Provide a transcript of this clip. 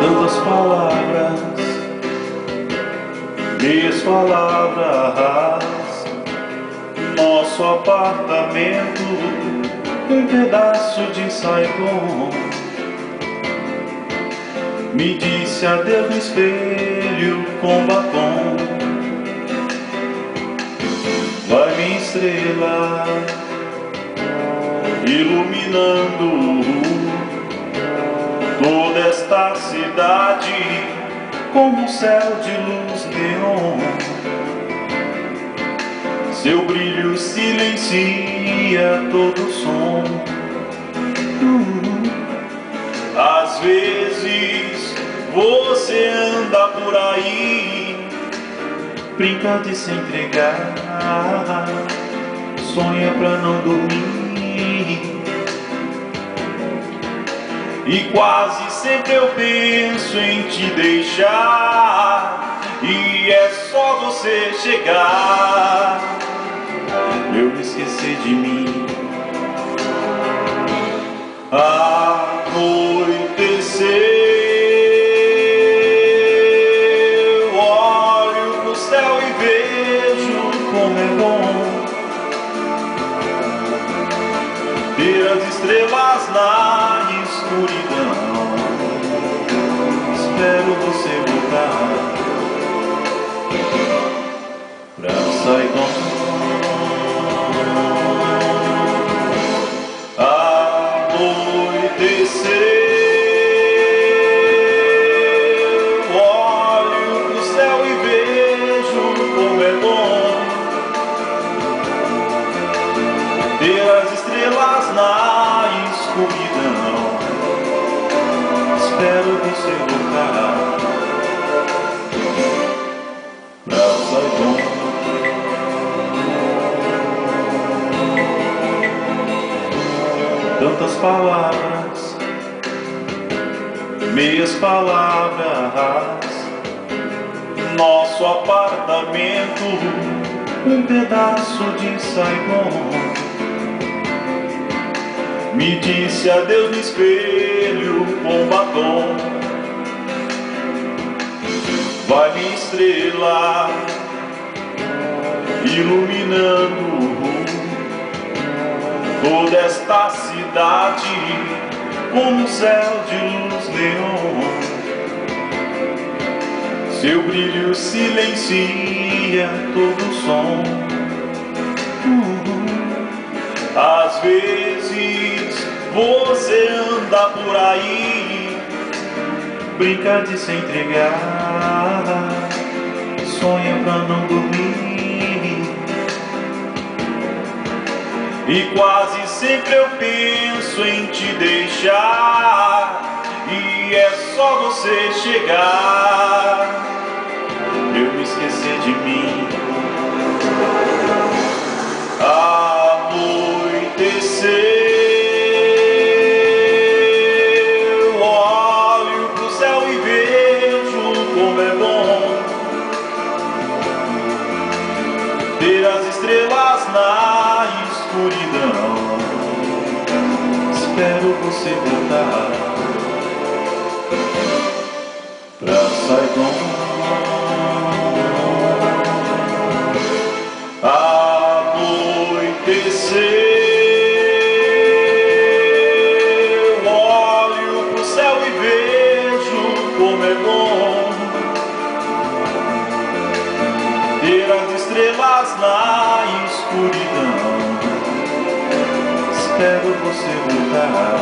Tantas palavras, meias palavras. Nosso apartamento, um pedaço de Saigon. Me disse adeus no espelho com batom. Vai minha estrela, iluminando toda esta cidade como um céu de luz neon. Seu brilho silencia todo som. Às vezes você anda por aí, brinca de se entregar, sonha pra não dormir. E quase sempre eu penso em te deixar, e é só você chegar eu me esquecer de mim. Anoiteceu, olho pro céu e vejo como é bom ter as estrelas na escuridão. Espero você voltar pra Saigon. Anoiteceu, olho pro céu e vejo como é bom ter as estrelas na escuridão. Espero você voltar pra Saigon. Tantas palavras, meias palavras. Nosso apartamento, um pedaço de Saigon. Me disse adeus no espelho com batom. Vai minha estrela, iluminando toda esta cidade como um céu de luz neon. Seu brilho silencia todo o som. Às vezes você anda por aí, brinca de se entregar, sonha pra não dormir. E quase sempre eu penso em te deixar, e é só você chegar eu me esquecer de mim. Anoiteceu, olho pro céu e vejo como é bom ter as estrelas na escuridão. Espero você voltar pra Saigon. Anoiteceu, olho pro céu e vejo como é bom ter as estrelas na escuridão. Espero você voltar